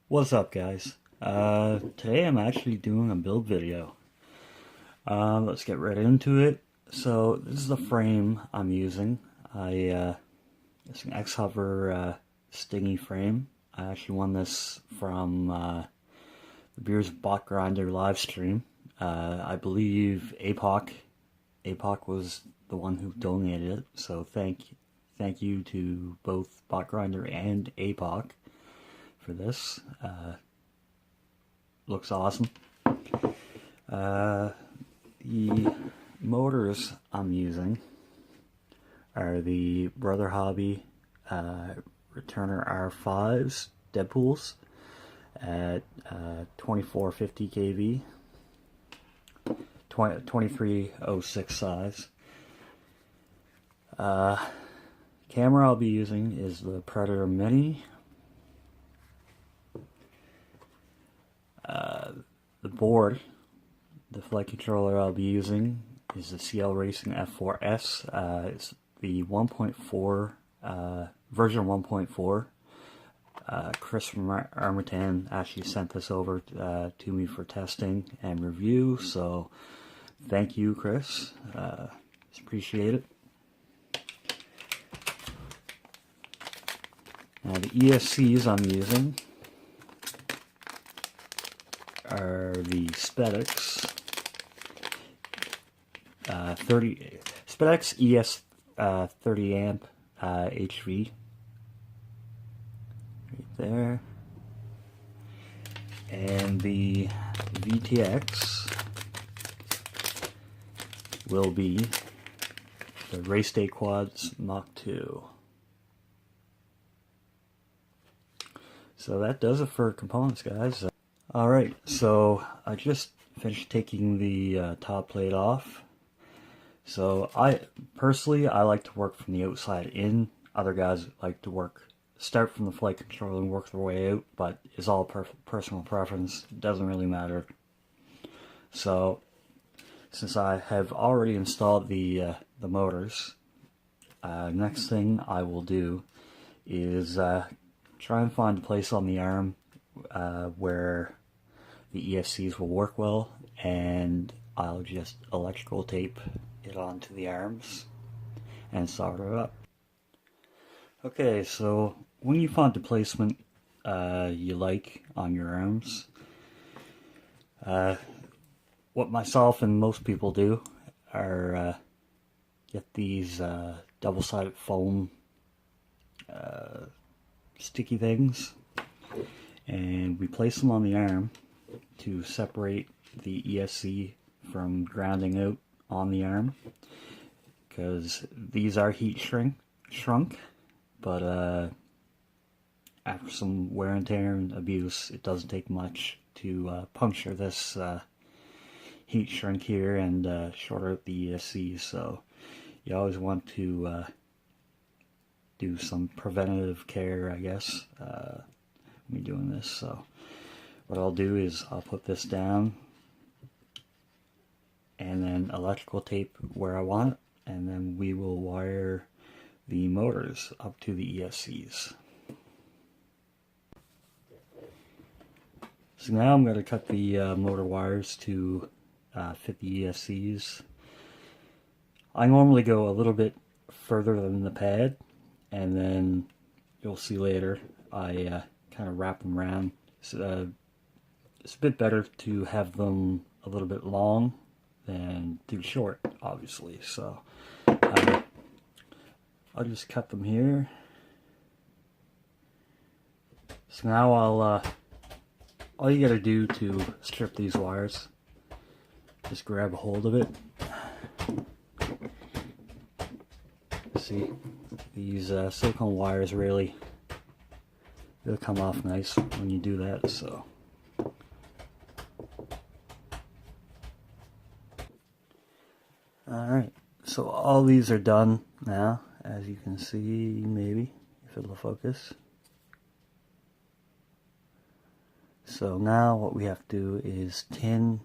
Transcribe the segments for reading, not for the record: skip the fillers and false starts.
What's up, guys? Today I'm actually doing a build video. Let's get right into it. So this is the frame I'm using. It's an Xhover Stingy frame. I actually won this from the Beers Bot Grinder live stream. I believe APOC was the one who donated it. So thank you to both Bot Grinder and APOC for this. Looks awesome. The motors I'm using are the Brother Hobby Returner R5s Deadpools at 2450 kV, 2306 size. Camera I'll be using is the Predator Mini. The board, the flight controller I'll be using is the CL Racing F4S. It's the 1.4, version 1.4. Chris from Armitan actually sent this over to me for testing and review, so thank you, Chris. Appreciate it. Now the ESCs I'm using are the Spedix 30 ES 30 amp HV right there, and the VTX will be the Race Day Quads Mach 2. So that does it for components, guys. Alright, so I just finished taking the top plate off. So I like to work from the outside in. Other guys like to start from the flight controller and work their way out, but it's all personal preference. It doesn't really matter. So since I have already installed the motors, next thing I will do is try and find a place on the arm where the ESCs will work well, and I'll just electrical tape it onto the arms and solder it up. Okay, so when you find the placement you like on your arms, what myself and most people do are get these double-sided foam sticky things, and we place them on the arm to separate the ESC from grounding out on the arm, because these are heat shrunk, but after some wear and tear and abuse, it doesn't take much to puncture this heat shrink here and short out the ESC. So you always want to do some preventative care, I guess, when you're doing this. So what I'll do is I'll put this down and then electrical tape where I want it, and then we will wire the motors up to the ESCs. So now I'm going to cut the motor wires to fit the ESCs. I normally go a little bit further than the pad, and then you'll see later I kind of wrap them around. It's a bit better to have them a little bit long than too short, obviously. So I'll just cut them here. So now all you gotta do to strip these wires, just grab a hold of it. See, these silicone wires really come off nice when you do that. So alright, so all these are done now, as you can see, maybe, if it'll focus. So now what we have to do is tin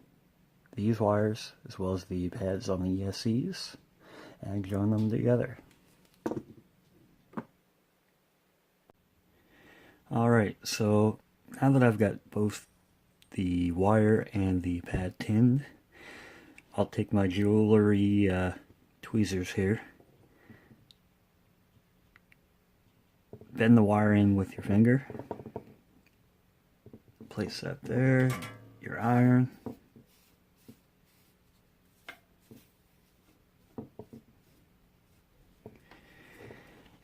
these wires as well as the pads on the ESCs and join them together. Alright, so now that I've got both the wire and the pad tinned, I'll take my jewelry tweezers here, bend the wire in with your finger, place that there, your iron,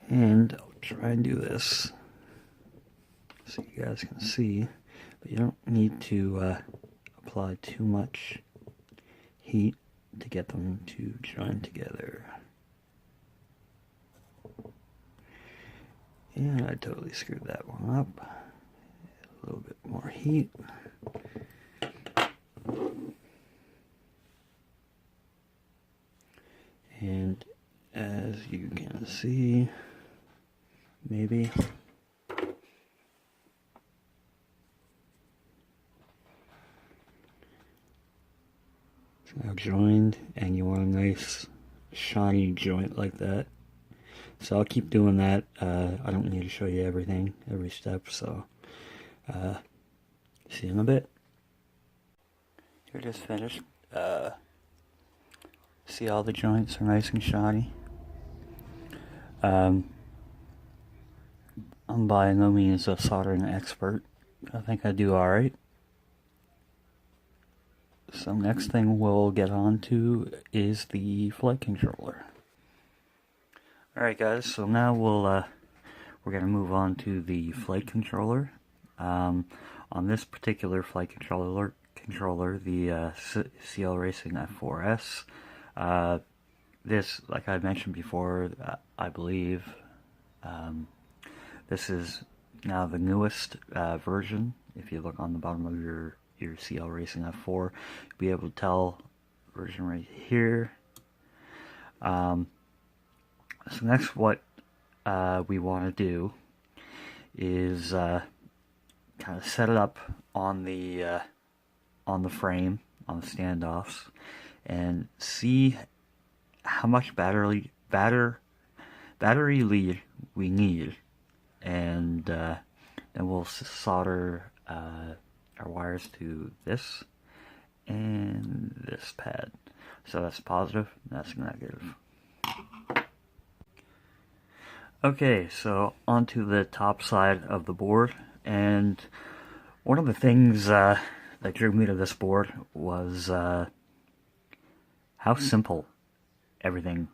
and I'll try and do this so you guys can see, but you don't need to apply too much heat to get them to join together. And I totally screwed that one up. A little bit more heat. And as you can see, maybe, it's now joined, and you want a nice shiny joint like that. So I'll keep doing that. I don't need to show you everything, every step, so see you in a bit. Here it is finished. See, all the joints are nice and shiny. I'm by no means a soldering expert. I think I do alright. So next thing we'll get on to is the flight controller. Alright guys, so now we're going to move on to the flight controller. On this particular flight controller, the CL Racing F4S, this, like I mentioned before, I believe, this is now the newest version. If you look on the bottom of your CL Racing F4, you'll be able to tell version right here. So next, what we want to do is kind of set it up on the frame, on the standoffs, and see how much battery lead we need, and then we'll solder our wires to this and this pad. So that's positive, that's negative. Okay, so onto the top side of the board, and one of the things that drew me to this board was how simple everything's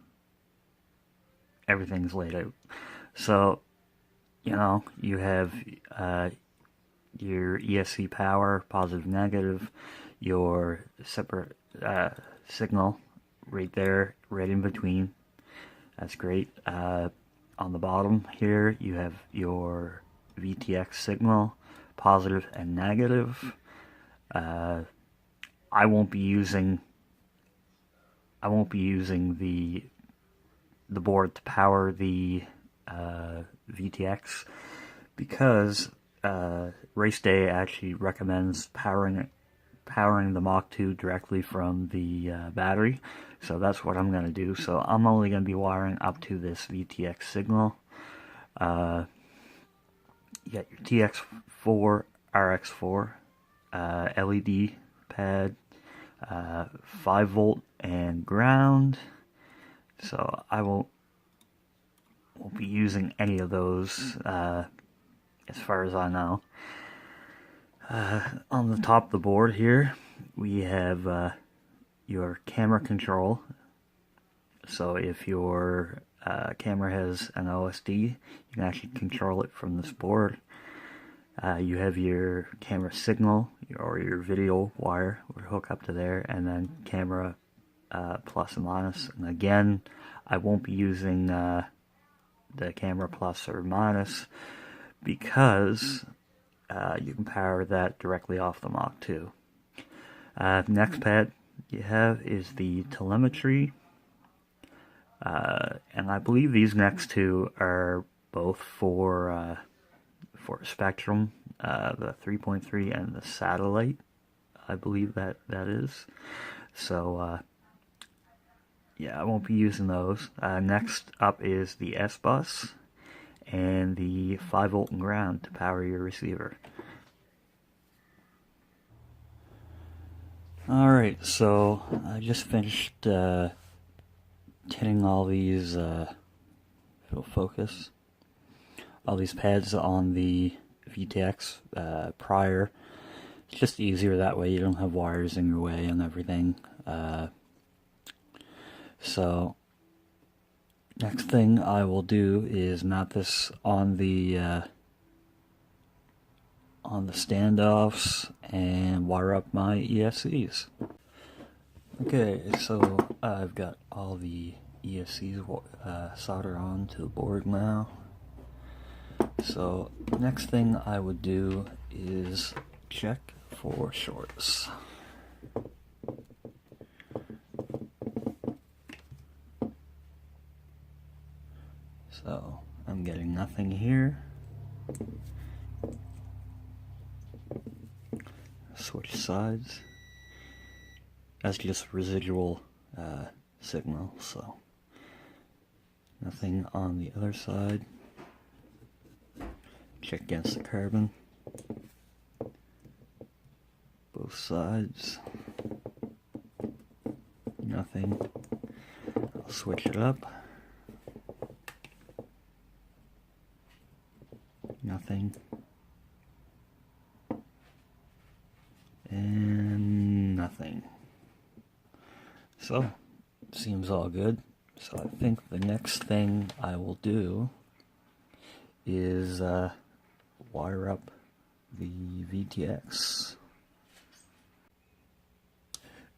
laid out. So, you know, you have your ESC power, positive, negative, your separate signal right there, right in between. That's great. On the bottom here, you have your VTX signal, positive and negative. I won't be using the board to power the VTX because Race Day actually recommends powering the Mach 2 directly from the battery. So that's what I'm going to do. So I'm only going to be wiring up to this VTX signal. You got your TX4, RX4, LED pad, 5 volt and ground. So I won't be using any of those as far as I know. On the top of the board here, we have your camera control. So if your camera has an OSD, you can actually control it from this board. You have your camera signal or your video wire would hook up to there, and then camera plus and minus. And again, I won't be using the camera plus or minus because you can power that directly off the Mach 2. Next pad you have is the telemetry, and I believe these next two are both for Spectrum, the 3.3 and the satellite. I believe that is. So yeah, I won't be using those. Next up is the S-Bus and the 5 volt and ground to power your receiver. Alright, so I just finished tinting all these, if it'll focus, all these pads on the VTX prior. It's just easier that way, you don't have wires in your way and everything. So next thing I will do is mount this on the standoffs and wire up my ESCs. Okay, so I've got all the ESCs soldered on to the board now. So next thing I would do is check for shorts. So I'm getting nothing here. Switch sides. That's just residual signal, so nothing on the other side. Check against the carbon. Both sides. Nothing. I'll switch it up. Nothing. And nothing. So, seems all good. So I think the next thing I will do is wire up the VTX.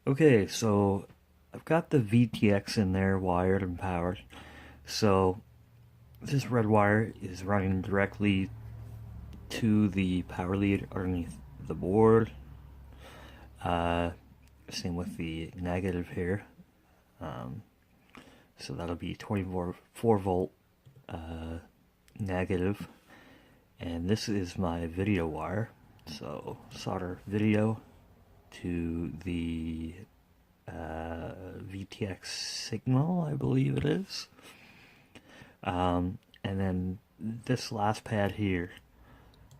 Okay, so I've got the VTX in there wired and powered. So this red wire is running directly to the power lead underneath the board. Same with the negative here. So that'll be 24 volt negative. And this is my video wire. So solder video to the VTX signal, I believe it is. And then this last pad here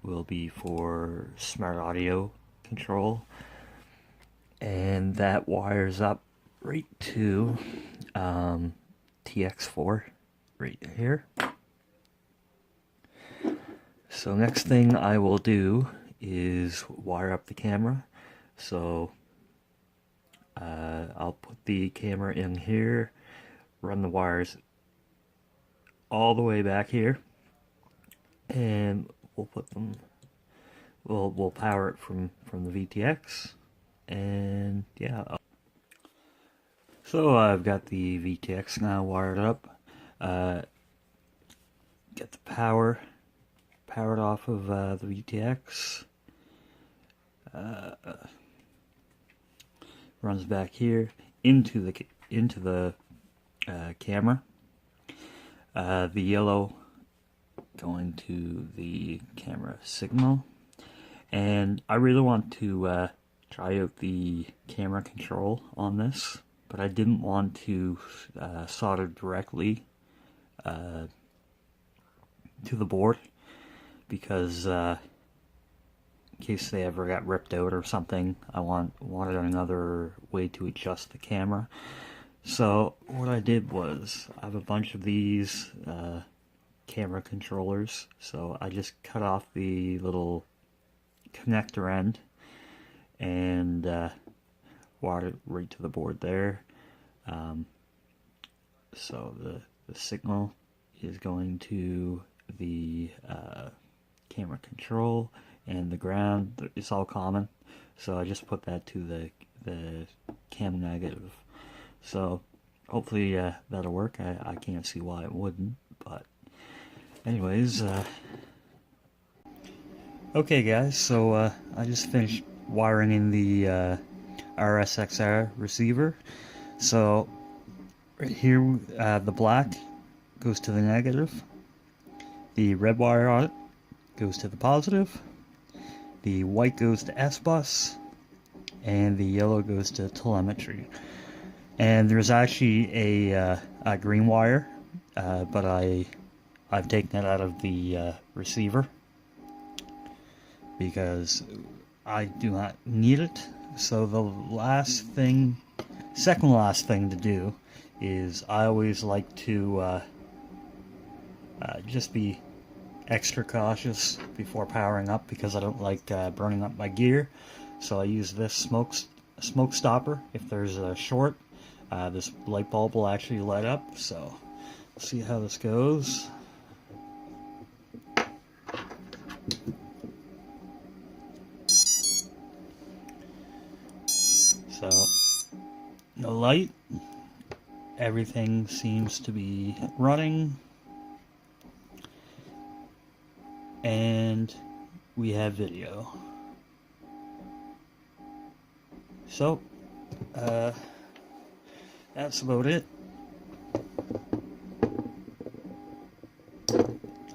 will be for smart audio control. And that wires up right to TX4 right here. So next thing I will do is wire up the camera. So I'll put the camera in here, run the wires all the way back here, and we'll put them, we'll power it from the VTX. And yeah, so I've got the VTX now wired up. Get the powered off of the VTX. Runs back here into the camera. The yellow going to the camera signal, and I really want to try out the camera control on this, but I didn't want to solder directly to the board, because in case they ever got ripped out or something, I wanted another way to adjust the camera. So what I did was, I have a bunch of these camera controllers, so I just cut off the little connector end and wired it right to the board there. So the signal is going to the camera control, and the ground is all common, so I just put that to the cam negative. So hopefully that'll work. I can't see why it wouldn't, but anyways, okay guys, so I just finished wiring in the RSXR receiver. So right here, the black goes to the negative, the red wire on it goes to the positive, the white goes to S-bus, and the yellow goes to telemetry. And there's actually a green wire, but I've taken it out of the receiver because I do not need it. So the second last thing to do is I always like to just be extra cautious before powering up, because I don't like burning up my gear. So I use this smoke stopper. If there's a short, this light bulb will actually light up. So let's see how this goes. So no light. Everything seems to be running. And we have video. So, that's about it.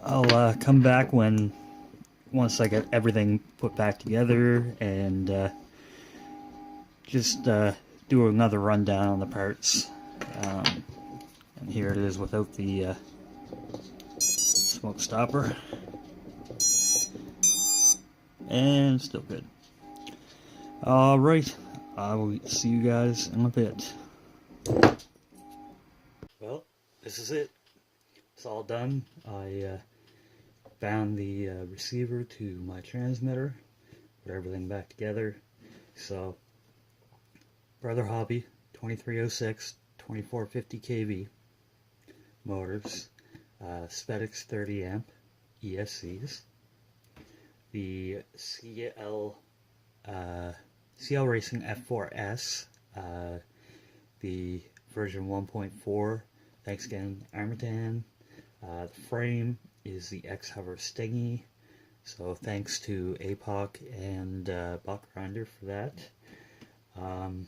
I'll come back once I get everything put back together and just do another rundown on the parts. And here it is without the smoke stopper. And still good. Alright, I will see you guys in a bit. Well, this is it. It's all done. I bound the receiver to my transmitter, put everything back together. So, Brother Hobby 2306 2450 kV motors, Spedix 30 amp ESCs, the CL Racing F4S, the version 1.4, thanks again Armatan. The frame is the Xhover Stingy, so thanks to APOC and Buck Grinder for that. I'm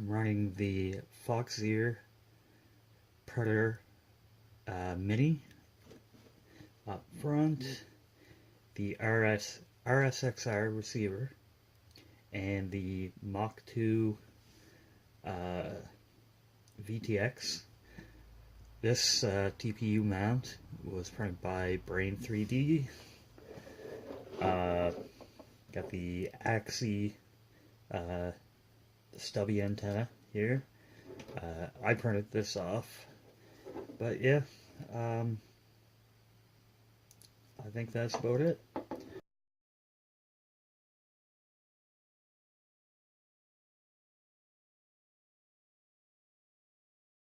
running the Foxeer Predator Mini up front, the RSXR receiver, and the Mach 2 VTX. This TPU mount was printed by Brain 3D. Got the Axie stubby antenna here. I printed this off, but yeah, I think that's about it.